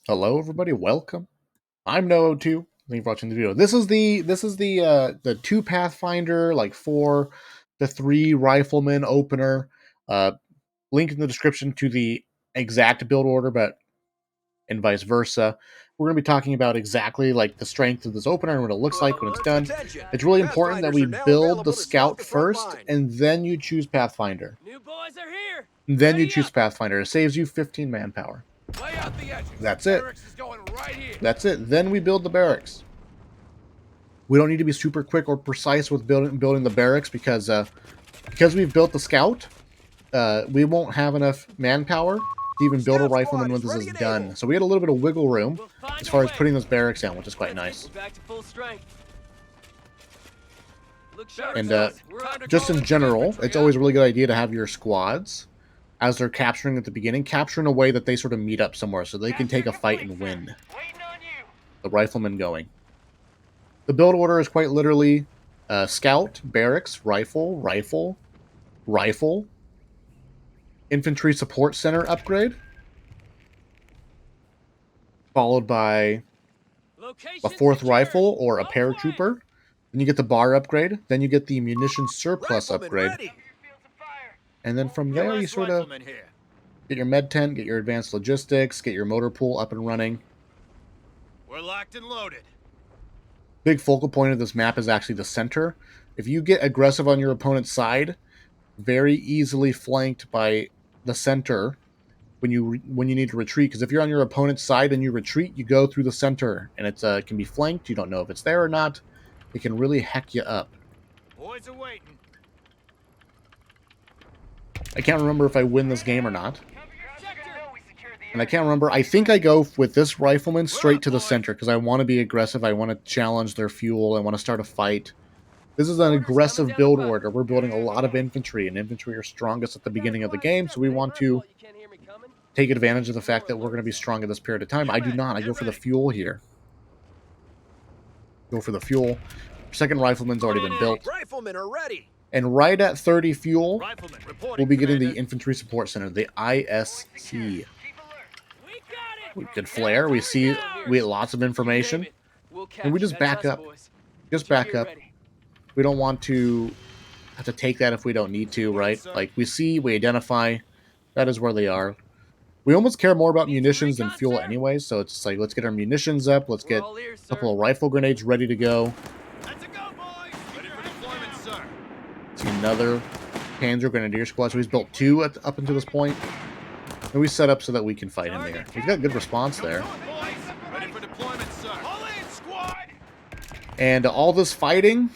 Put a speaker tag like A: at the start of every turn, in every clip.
A: Hello, everybody. Welcome. I'm No02. Thank you for watching the video. This is the two Pathfinder like 4 to 3 rifleman opener. Uh, Link in the description to the exact build order, but and vice versa. We're going to be talking about exactly like the strength of this opener and what it looks like when it's done. It's really important that we build the scout first, and then you choose Pathfinder.
B: New boys are here.
A: And then you choose Pathfinder. It saves you 15 manpower.
B: Lay out the edges.
A: That's it.
B: Barracks is going right here.
A: That's it. Then we build the barracks. We don't need to be super quick or precise with building the barracks because we've built the scout. We won't have enough manpower to even build a rifleman when this is done. So we had a little bit of wiggle room as far as putting those barracks down, which is quite nice.
B: Back to full strength.
A: And just in general, it's always a really good idea to have your squads, as they're capturing at the beginning, capture in a way that they sort of meet up somewhere so they can take a fight and win. The riflemen going. The build order is quite literally scout, barracks, rifle, rifle, rifle, infantry support center upgrade, followed by a 4th rifle or a paratrooper. Then you get the bar upgrade. Then you get the munitions surplus upgrade. And then from there, you sort of get your med tent, get your advanced logistics, get your motor pool up and running.
B: We're locked and loaded.
A: Big focal point of this map is actually the center. If you get aggressive on your opponent's side, very easily flanked by the center when you need to retreat. Because if you're on your opponent's side and you retreat, you go through the center, and it can be flanked. You don't know if it's there or not. It can really heck you up.
B: Boys are waiting.
A: I can't remember if I win this game or not. And I can't remember. I think I go with this rifleman straight to the center because I want to be aggressive. I want to challenge their fuel. I want to start a fight. This is an aggressive build order. We're building a lot of infantry, and infantry are strongest at the beginning of the game, so we want to take advantage of the fact that we're going to be strong at this period of time. I do not. I go for the fuel here. Go for the fuel. Second rifleman's already been built.
B: Riflemen are ready.
A: And right at 30 fuel, we'll be getting the Infantry Support Center, the ISC. We could flare. We get lots of information. And we just back up. Just back up. We don't want to have to take that if we don't need to, right? Like, we identify. That is where they are. We almost care more about munitions than fuel anyway, so it's just like, let's get our munitions up. Let's get a couple of rifle grenades ready to go. See another Panzer Grenadier squad. So he's built 2 up until this point. And we set up so that we can fight him there. He's got good response there. And all this fighting,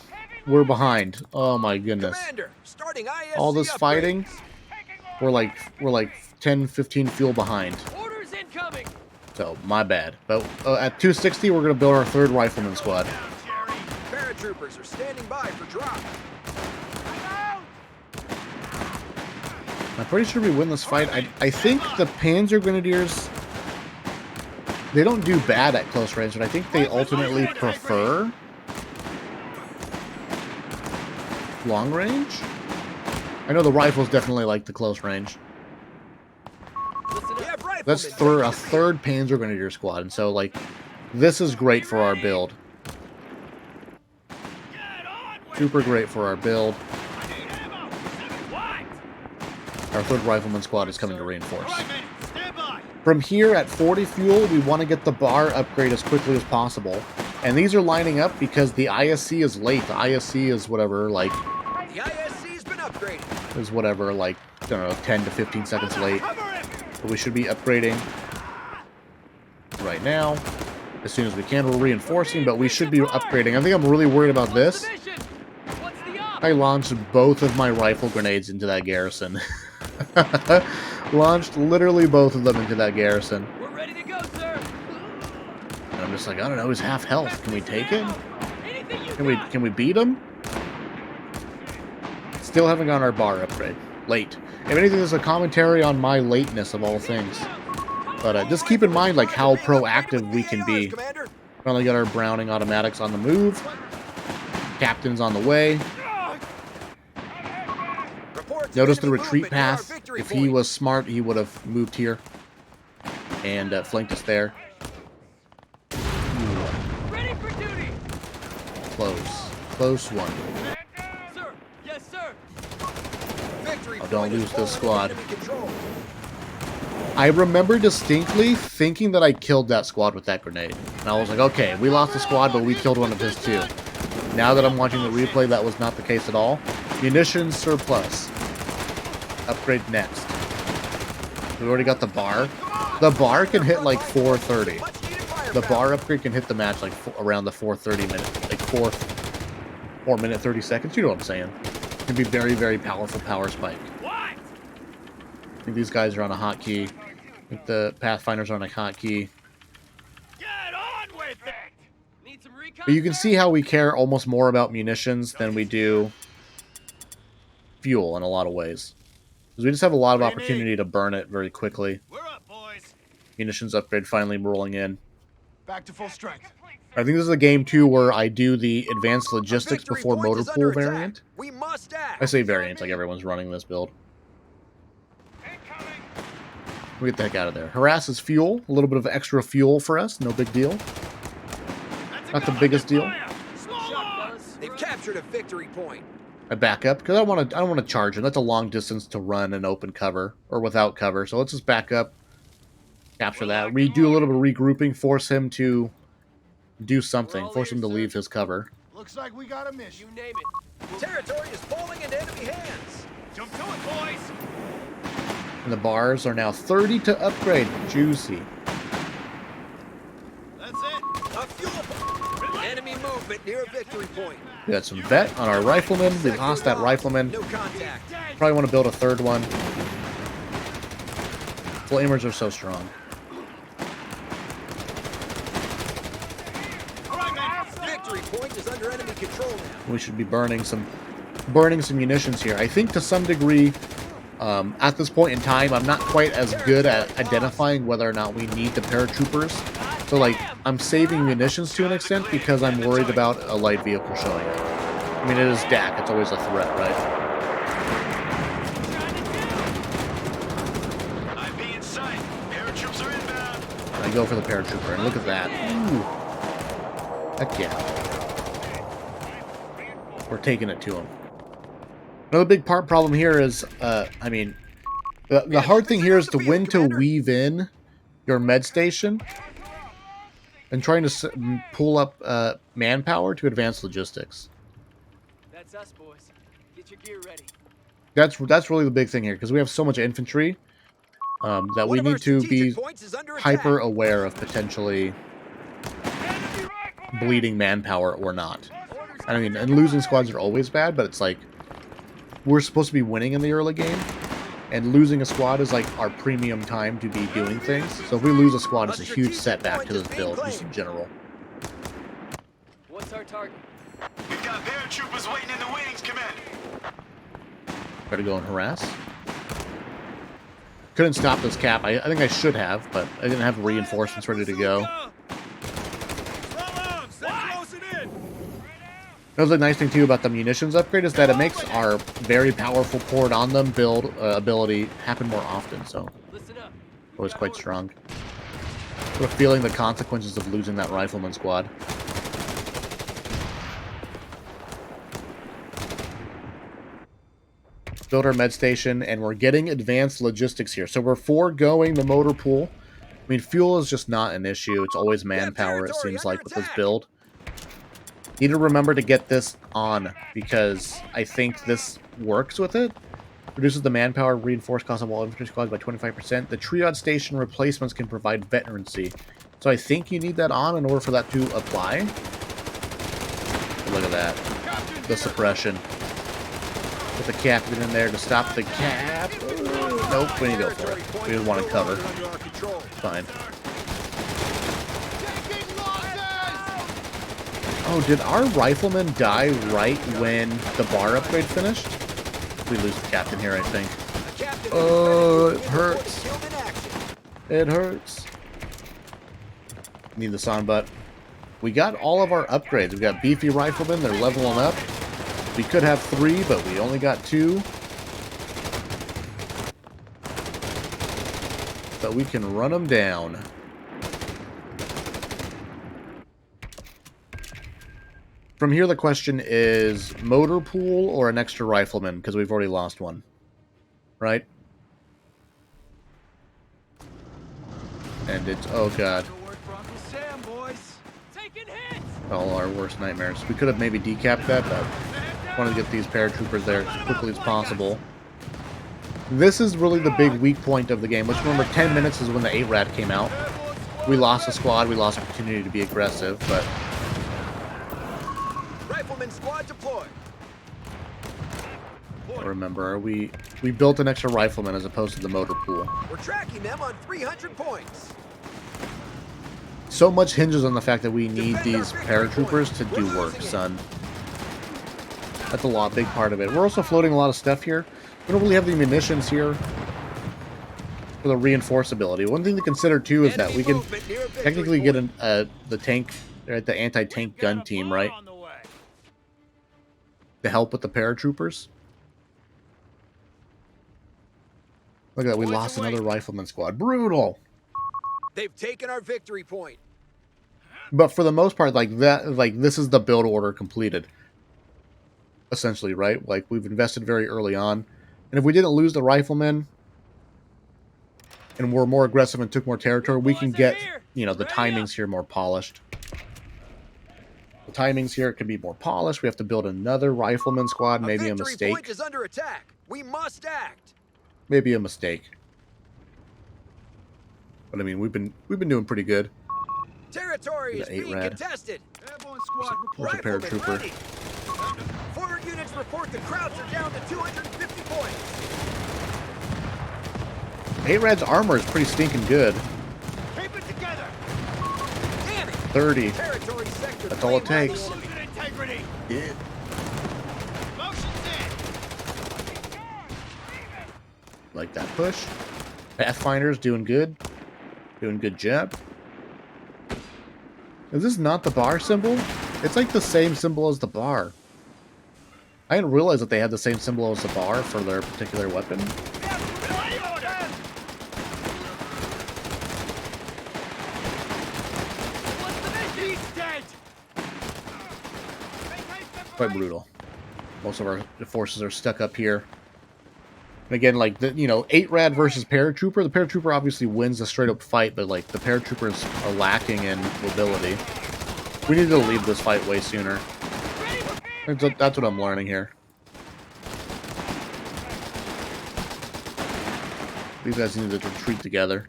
A: we're behind. Oh my goodness. All this fighting, we're like 10, 15 fuel behind. So, my bad. But at 260, we're going to build our 3rd rifleman squad.
B: Paratroopers are standing by for drop.
A: I'm pretty sure we win this fight. I think the Panzer Grenadiers, they don't do bad at close range, but I think they ultimately prefer long range. I know the rifles definitely like the close range. That's a 3rd Panzer Grenadier squad, and so, like, this is great for our build. Super great for our build. Our 3rd Rifleman squad is coming to reinforce. From here, at 40 fuel, we want to get the bar upgrade as quickly as possible. And these are lining up because the ISC is late. The ISC is whatever, like...
B: The ISC's been upgraded.
A: Is whatever, like, I don't know, 10 to 15 seconds late. But we should be upgrading right now. As soon as we can, we're reinforcing, but we should be upgrading. I think I'm really worried about this. I launched both of my rifle grenades into that garrison. Launched literally both of them into that garrison.
B: We're ready to go, sir.
A: And I'm just like, I don't know, he's half health. Can we take it? Can we beat him? Still haven't gotten our bar upgrade. Late. If anything, this is a commentary on my lateness of all things. But just keep in mind, like, how proactive we can be. Finally got our Browning automatics on the move. Captain's on the way. Notice the retreat path. If he was smart, he would have moved here and flanked us there. close. Close one.
B: Sir, yes, sir. Victory
A: Oh, don't
B: point is
A: lose this
B: falling
A: squad.
B: into enemy control.
A: I remember distinctly thinking that I killed that squad with that grenade. And I was like, okay, we lost a squad, but we killed one of his too. Now that I'm watching the replay, that was not the case at all. Munitions surplus. Upgrade next. We already got the bar. The bar can hit like 430. The bar upgrade can hit the match like around the 4:30 minute, like 4 minute 30 seconds. You know what I'm saying? It can be very, very powerful power spike. I think these guys are on a hotkey. I think the Pathfinders are on a hotkey.
B: Get on with it. Need some recon,
A: But you can see how we care almost more about munitions than we do fuel in a lot of ways. Because we just have a lot of opportunity to burn it very quickly.
B: We're up, boys.
A: Munitions upgrade finally rolling in.
C: Back to full strength.
A: I think this is a game too where I do the advanced
B: A
A: logistics
B: victory
A: before
B: point
A: motor
B: is under
A: pool
B: attack.
A: variant.
B: We must act.
A: I say variant like everyone's running this build. We get the heck out of there. Harass is fuel. A little bit of extra fuel for us. No big deal. Not the biggest deal.
B: They've captured a victory point.
A: I back up because I don't want to charge him. That's a long distance to run in open cover or without cover. So let's just back up, capture that, redo a little bit of regrouping, force him to do something, force him to leave his cover.
C: Looks like we got a mission.
B: You name it. Territory is falling into enemy hands. Jump to it, boys.
A: And the bars are now 30 to upgrade. Juicy.
B: That's it. A fuel. Enemy movement near a victory point.
A: We got some vet on our rifleman. We lost that rifleman.
B: No contact.
A: Probably want to build a third one. Flamers are so strong.
B: Victory point is under enemy control now.
A: We should be burning some munitions here. I think to some degree, at this point in time, I'm not quite as good at identifying whether or not we need the paratroopers. So, like, I'm saving munitions to an extent because I'm worried about a light vehicle showing up. I mean, it is DAC. It's always a threat, right?
B: IB in sight. Paratroops are inbound.
A: I go for the paratrooper, and look at that. Ooh. Heck yeah. We're taking it to him. Another big problem here is, I mean, the hard thing here is to when to weave in your med station and trying to pull up manpower to advance logistics.
B: That's us, boys. Get your gear ready.
A: That's really the big thing here, because we have so much infantry that we need to be hyper aware of potentially bleeding manpower or not. I mean, and losing squads are always bad, but it's like we're supposed to be winning in the early game, and losing a squad is like our premium time to be doing things. So if we lose a squad, it's a huge setback to this build, just in general.
B: What's our target?
D: We've got paratroopers waiting in the wings, Commander.
A: Better go and harass. Couldn't stop this cap. I think I should have, but I didn't have reinforcements ready to go. Another nice thing too about the munitions upgrade is that it makes our very powerful poured on them build ability happen more often, so always quite strong. We're feeling the consequences of losing that rifleman squad. Build our med station, and we're getting advanced logistics here. So we're foregoing the motor pool. I mean, fuel is just not an issue. It's always manpower, it seems like, with this build. Need to remember to get this on, because I think this works with it. Reduces the manpower reinforced cost of all infantry squads by 25%. The triage station replacements can provide veterancy. So I think you need that on in order for that to apply. Look at that. The suppression. Put the captain in there to stop the cap. Nope, we need to go for it. We didn't want to cover. Fine. Oh, did our rifleman die right when the bar upgrade finished? We lose the captain here, I think. Oh, it hurts. It hurts. Need the sound butt. We got all of our upgrades. We got beefy riflemen. They're leveling up. We could have 3, but we only got 2. So we can run them down. From here, the question is motor pool or an extra rifleman, because we've already lost one. Right? And it's, oh god. All our worst nightmares. We could have maybe decapped that, but wanted to get these paratroopers there as quickly as possible. This is really the big weak point of the game. Let's remember, 10 minutes is when the 8-Rad came out. We lost a squad, we lost opportunity to be aggressive, but...
B: Rifleman squad deployed.
A: Remember, we built an extra rifleman as opposed to the motor pool.
B: We're tracking them on 300 points.
A: So much hinges on the fact that we need these paratroopers to do work, son. That's a big part of it. We're also floating a lot of stuff here. We don't really have the munitions here for the reinforceability. One thing to consider too is that we can technically get the tank, right, the anti-tank gun team, right, to help with the paratroopers. Look at that, we lost another rifleman squad. Brutal.
B: They've taken our victory point.
A: But for the most part, like that, like this is the build order completed. Essentially, right? Like we've invested very early on. And if we didn't lose the riflemen and were more aggressive and took more territory, we can get, you know, the timings here more polished. The timings here can be more polished. We have to build another rifleman squad, maybe a mistake.
B: Point is under attack. We must act.
A: Maybe a mistake. But I mean, we've been doing pretty good.
B: Territory is being contested.
A: Where's a paratrooper?
B: Ready. Forward units report the Krauts are down to 250 points.
A: 8-Rad's armor is pretty stinking good.
B: Keep it together. Damn it.
A: 30.
B: Territory sector.
A: That's all it takes. Yeah. Like that push. Pathfinder's doing good. Doing good job. Is this not the bar symbol? It's like the same symbol as the bar. I didn't realize that they had the same symbol as the bar for their particular weapon. Quite brutal. Most of our forces are stuck up here. And again, like, you know, 8-Rad versus Paratrooper. The Paratrooper obviously wins the straight-up fight, but, like, the Paratroopers are lacking in mobility. We need to leave this fight way sooner. That's what I'm learning here. These guys need to retreat together.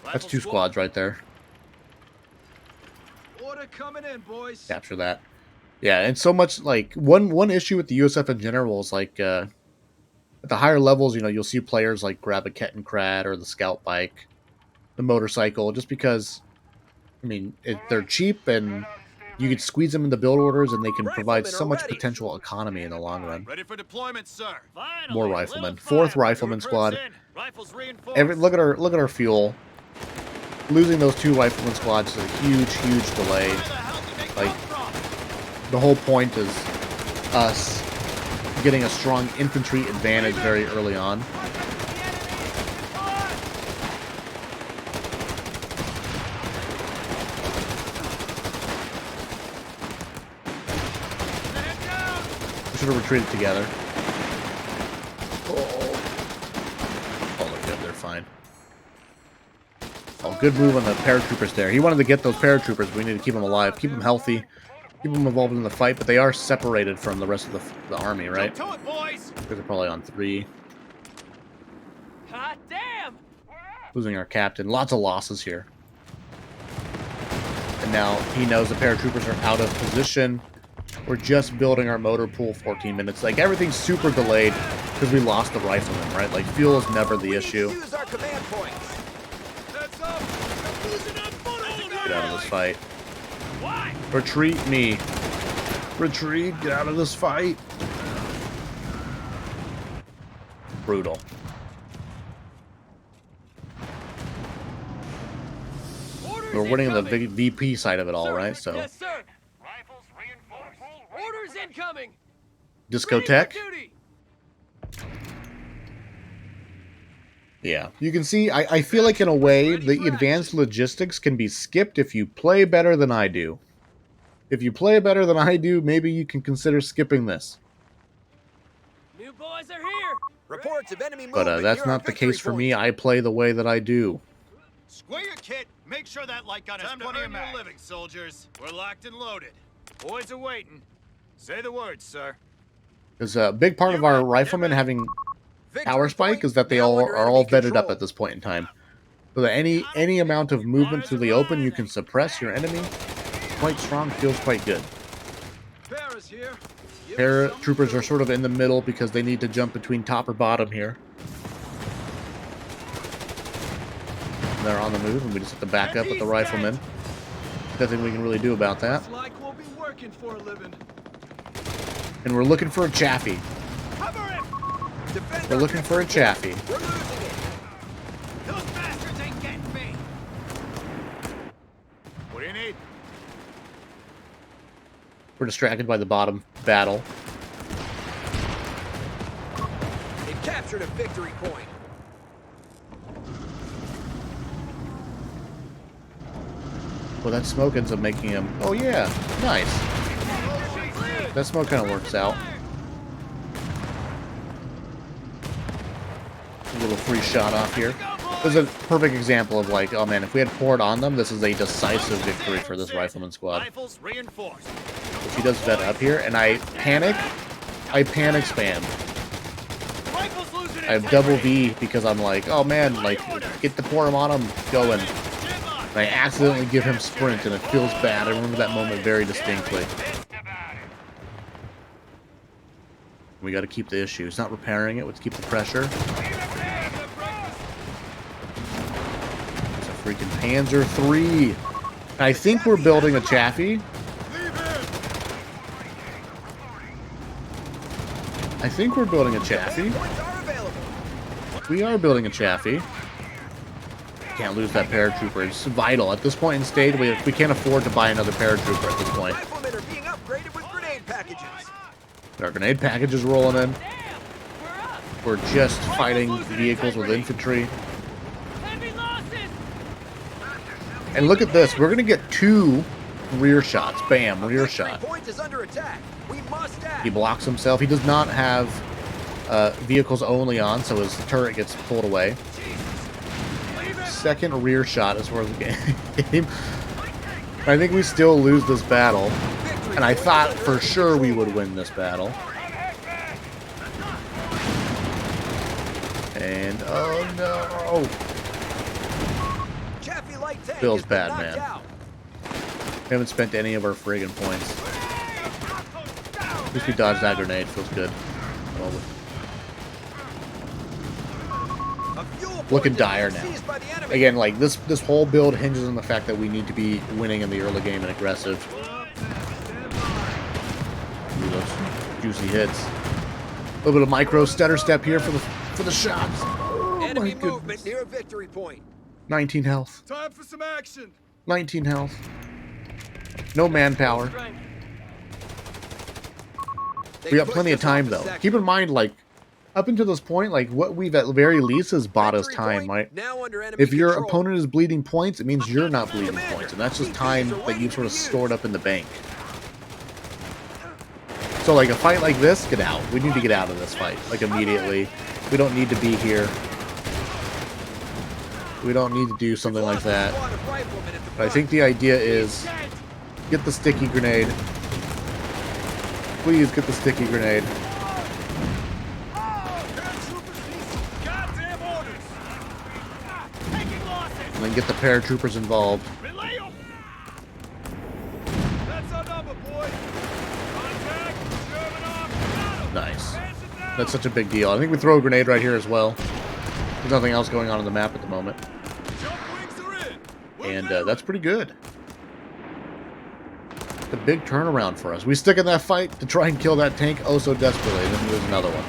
A: That's 2 squads right there.
B: Order coming in, boys.
A: Capture that. Yeah, and so much, like, one issue with the USF in general is, like, at the higher levels, you know, you'll see players, like, grab a Kettenkrad or the scout bike, the motorcycle, just because, I mean, they're cheap and you can squeeze them into build orders and they can provide so much potential economy in the long run.
D: Ready for deployment, sir.
A: More riflemen. 4th rifleman squad. Look at our fuel. Losing those 2 rifleman squads is a huge delay. Like, the whole point is us getting a strong infantry advantage very early on. We should have retreated together. Oh, look good, they're fine. Oh, good move on the paratroopers there. He wanted to get those paratroopers. We need to keep them alive, keep them healthy, keep them involved in the fight, but they are separated from the rest of the army, right? They're probably on 3.
B: Hot damn!
A: Losing our captain. Lots of losses here. And now he knows the paratroopers are out of position. We're just building our motor pool 14 minutes. Like, everything's super delayed because we lost the riflemen, right? Like, fuel is never the issue.
B: Use our command points.
A: Get out of this fight. Retreat me. Retreat. Get out of this fight. Brutal. We're winning the big VP side of it all, right? So.
B: Yes, sir. Orders incoming.
A: Discotheque. Yeah, you can see, I feel like in a way, the advanced logistics can be skipped if you play better than I do. If you play better than I do, maybe you can consider skipping this.
B: New boys are here. Reports of enemy
A: But
B: movement
A: that's
B: near our
A: not the
B: victory
A: case for
B: point.
A: me. I play the way that I do.
D: Square your kit. Make sure that light gun has plenty of mag. Living, soldiers. We're locked and loaded. Boys are waiting. Say the words, sir.
A: Because a big part of our riflemen having power spike is that they all are all vetted up at this point in time. So that any amount of movement through the open, you can suppress your enemy. Quite strong, feels quite good. Paratroopers are sort of in the middle because they need to jump between top or bottom here. And they're on the move, and we just have to back up with the riflemen. Nothing we can really do about that. And we're looking for a Chaffee. We're looking for a Chaffee.
B: We're losing it. Those bastards ain't getting me.
D: What do you need?
A: We're distracted by the bottom battle.
B: They've captured a victory point.
A: Well, that smoke ends up making him... Oh, yeah. Nice. That smoke kind of works out. A little free shot off here. This is a perfect example of like, oh man, if we had poured on them, this is a decisive victory for this rifleman squad. If he does vet up here, and I panic spam. I have double V because I'm like, oh man, like, get the pour him on him going. And I accidentally give him sprint, and it feels bad. I remember that moment very distinctly. We got to keep the issue. It's not repairing it. Let's keep the pressure. It's a freaking Panzer III. I think we're building a Chaffee. I think we're building a Chaffee. We are building a Chaffee. Can't lose that Paratrooper. It's vital. At this point in stage, we can't afford to buy another Paratrooper at this point.
B: Riflemen are being upgraded with grenade packages.
A: Our grenade package is rolling in. We're just fighting vehicles with infantry. And look at this. We're going to get 2 rear shots. Bam, rear shot.
B: Point is under attack. We must act.
A: He blocks himself. He does not have vehicles only on, so his turret gets pulled away. Second rear shot is worth the game. I think we still lose this battle. And I thought for sure we would win this battle. And, oh no. Feels bad, man. We haven't spent any of our friggin' points. At least we dodged that grenade. Feels good. Looking dire now. Again, like, this whole build hinges on the fact that we need to be winning in the early game and aggressive. Ooh, those juicy hits. A little bit of micro stutter step here for the shots. Oh,
B: enemy movement near a victory point.
A: 19 health.
D: Time for some action.
A: 19 health. No manpower. We got plenty of time though. Keep in mind, like, up until this point, like, what we've at the very least has bought us time, right? If your opponent is bleeding points, it means you're not bleeding points, and that's just time that you've sort of stored up in the bank. So, like, a fight like this, get out. We need to get out of this fight, like, immediately. We don't need to be here. We don't need to do something like that. But I think the idea is get the sticky grenade. Please get the sticky grenade. And then get the paratroopers involved. Nice. That's such a big deal. I think we throw a grenade right here as well. There's nothing else going on the map at the moment. And that's pretty good. It's a big turnaround for us. We stick in that fight to try and kill that tank oh so desperately, and then there's another one.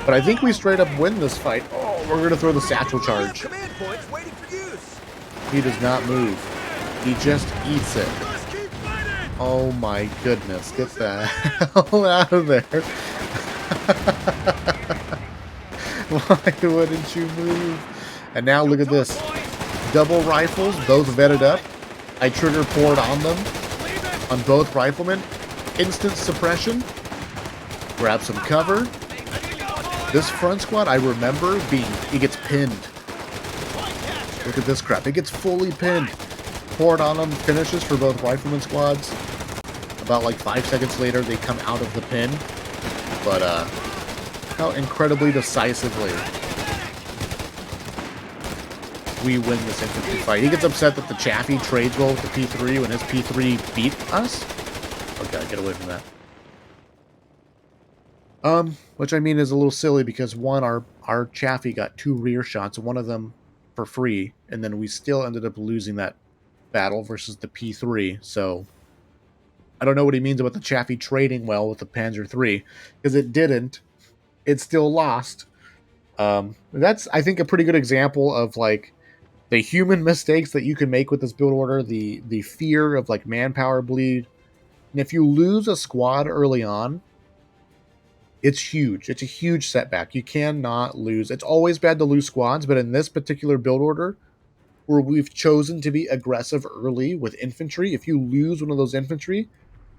A: But I think we straight up win this fight. Oh, we're going to throw the satchel charge. He does not move. He just eats it. Oh my goodness. Get the hell out of there. Why wouldn't you move? And now look at this. Double rifles, both vetted up. I trigger poured on them. on both riflemen. Instant suppression. Grab some cover. This front squad, I remember it gets pinned. Look at this crap. It gets fully pinned. Pour it on them. Finishes for both rifleman squads. About like 5 seconds later, they come out of the pin. But, how incredibly decisively we win this infantry fight. He gets upset that the Chaffee trades well with the P3 when his P3 beat us. Okay, get away from that. Which I mean is a little silly because one, our Chaffee got 2 rear shots, one of them for free, and then we still ended up losing that battle versus the P3, so I don't know what he means about the Chaffee trading well with the Panzer III, because it didn't. It still lost. That's, I think, a pretty good example of, like, the human mistakes that you can make with this build order, the fear of, like, manpower bleed. And if you lose a squad early on, it's huge. It's a huge setback. You cannot lose. It's always bad to lose squads, but in this particular build order, where we've chosen to be aggressive early with infantry, if you lose one of those infantry,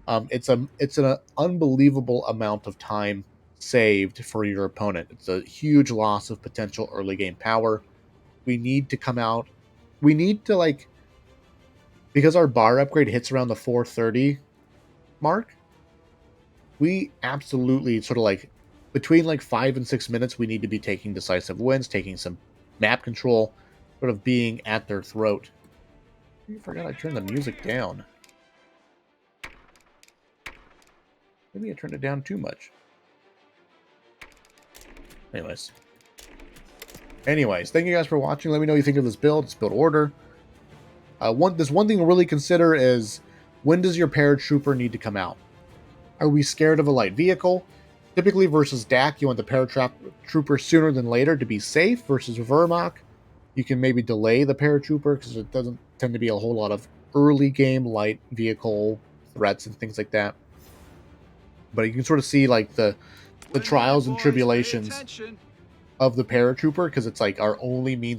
A: it's an unbelievable amount of time saved for your opponent. It's a huge loss of potential early game power. We need to come out. We need to, like, because our bar upgrade hits around the 430 mark, we absolutely sort of, like, between like 5 and 6 minutes, we need to be taking decisive wins, taking some map control, sort of being at their throat. I forgot I turned the music down. Maybe I turned it down too much. Anyways, thank you guys for watching. Let me know what you think of this build order. There's one thing to really consider is, when does your Paratrooper need to come out? Are we scared of a light vehicle? Typically versus DAC, you want the Paratrooper sooner than later to be safe. Versus Wehrmacht, you can maybe delay the Paratrooper because it doesn't tend to be a whole lot of early game light vehicle threats and things like that. But you can sort of see, like, the trials and tribulations of the Paratrooper, because it's like our only means